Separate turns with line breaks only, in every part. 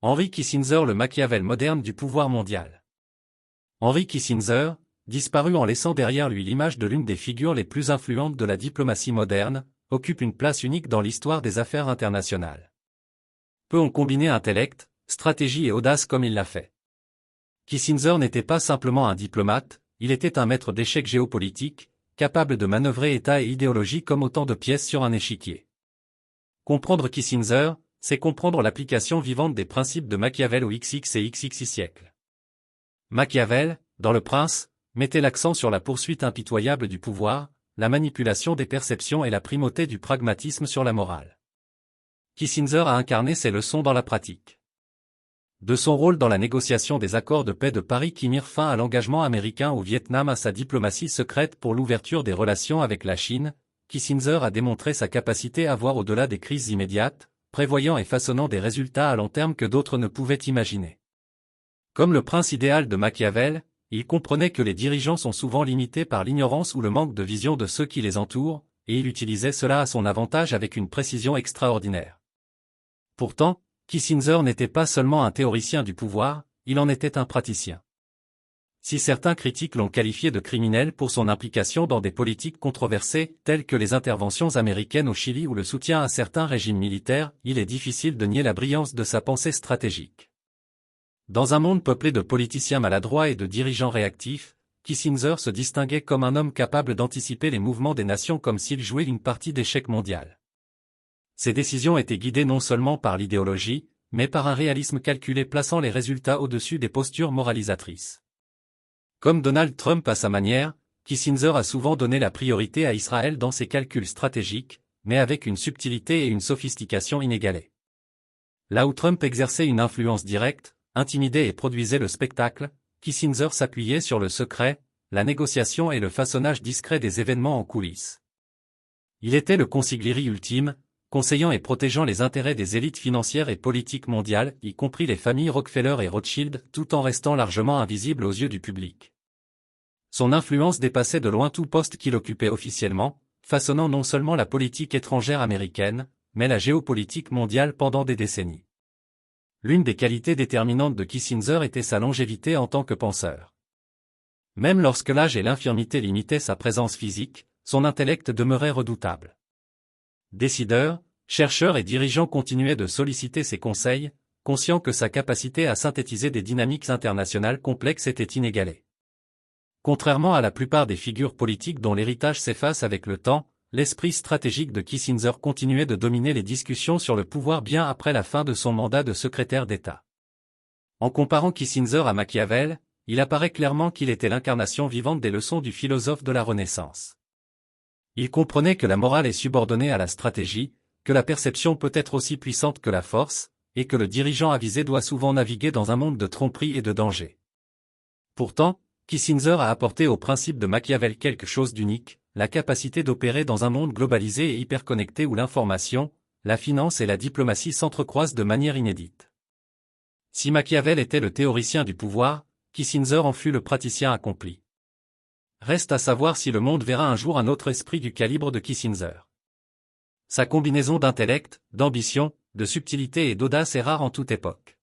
Henry Kissinger, le Machiavel moderne du pouvoir mondial. Henry Kissinger, disparu en laissant derrière lui l'image de l'une des figures les plus influentes de la diplomatie moderne, occupe une place unique dans l'histoire des affaires internationales. Peu ont combiné intellect, stratégie et audace comme il l'a fait. Kissinger n'était pas simplement un diplomate, il était un maître d'échecs géopolitique, capable de manœuvrer États et idéologie comme autant de pièces sur un échiquier. Comprendre Kissinger, c'est comprendre l'application vivante des principes de Machiavel au XX et XXI siècle. Machiavel, dans Le Prince, mettait l'accent sur la poursuite impitoyable du pouvoir, la manipulation des perceptions et la primauté du pragmatisme sur la morale. Kissinger a incarné ces leçons dans la pratique. De son rôle dans la négociation des accords de paix de Paris qui mirent fin à l'engagement américain au Vietnam à sa diplomatie secrète pour l'ouverture des relations avec la Chine, Kissinger a démontré sa capacité à voir au-delà des crises immédiates, prévoyant et façonnant des résultats à long terme que d'autres ne pouvaient imaginer. Comme le prince idéal de Machiavel, il comprenait que les dirigeants sont souvent limités par l'ignorance ou le manque de vision de ceux qui les entourent, et il utilisait cela à son avantage avec une précision extraordinaire. Pourtant, Kissinger n'était pas seulement un théoricien du pouvoir, il en était un praticien. Si certains critiques l'ont qualifié de criminel pour son implication dans des politiques controversées, telles que les interventions américaines au Chili ou le soutien à certains régimes militaires, il est difficile de nier la brillance de sa pensée stratégique. Dans un monde peuplé de politiciens maladroits et de dirigeants réactifs, Kissinger se distinguait comme un homme capable d'anticiper les mouvements des nations comme s'il jouait une partie d'échec mondial. Ses décisions étaient guidées non seulement par l'idéologie, mais par un réalisme calculé plaçant les résultats au-dessus des postures moralisatrices. Comme Donald Trump à sa manière, Kissinger a souvent donné la priorité à Israël dans ses calculs stratégiques, mais avec une subtilité et une sophistication inégalées. Là où Trump exerçait une influence directe, intimidait et produisait le spectacle, Kissinger s'appuyait sur le secret, la négociation et le façonnage discret des événements en coulisses. Il était le consigliere ultime, conseillant et protégeant les intérêts des élites financières et politiques mondiales, y compris les familles Rockefeller et Rothschild, tout en restant largement invisible aux yeux du public. Son influence dépassait de loin tout poste qu'il occupait officiellement, façonnant non seulement la politique étrangère américaine, mais la géopolitique mondiale pendant des décennies. L'une des qualités déterminantes de Kissinger était sa longévité en tant que penseur. Même lorsque l'âge et l'infirmité limitaient sa présence physique, son intellect demeurait redoutable. Décideurs, chercheurs et dirigeants continuaient de solliciter ses conseils, conscients que sa capacité à synthétiser des dynamiques internationales complexes était inégalée. Contrairement à la plupart des figures politiques dont l'héritage s'efface avec le temps, l'esprit stratégique de Kissinger continuait de dominer les discussions sur le pouvoir bien après la fin de son mandat de secrétaire d'État. En comparant Kissinger à Machiavel, il apparaît clairement qu'il était l'incarnation vivante des leçons du philosophe de la Renaissance. Il comprenait que la morale est subordonnée à la stratégie, que la perception peut être aussi puissante que la force, et que le dirigeant avisé doit souvent naviguer dans un monde de tromperie et de danger. Pourtant, Kissinger a apporté au principe de Machiavel quelque chose d'unique, la capacité d'opérer dans un monde globalisé et hyperconnecté où l'information, la finance et la diplomatie s'entrecroisent de manière inédite. Si Machiavel était le théoricien du pouvoir, Kissinger en fut le praticien accompli. Reste à savoir si le monde verra un jour un autre esprit du calibre de Kissinger. Sa combinaison d'intellect, d'ambition, de subtilité et d'audace est rare en toute époque.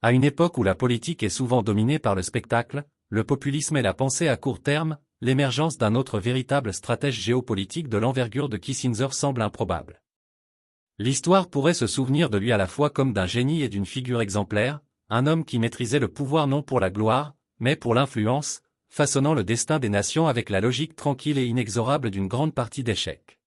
À une époque où la politique est souvent dominée par le spectacle, le populisme et la pensée à court terme, l'émergence d'un autre véritable stratège géopolitique de l'envergure de Kissinger semble improbable. L'histoire pourrait se souvenir de lui à la fois comme d'un génie et d'une figure exemplaire, un homme qui maîtrisait le pouvoir non pour la gloire, mais pour l'influence, façonnant le destin des nations avec la logique tranquille et inexorable d'une grande partie d'échecs.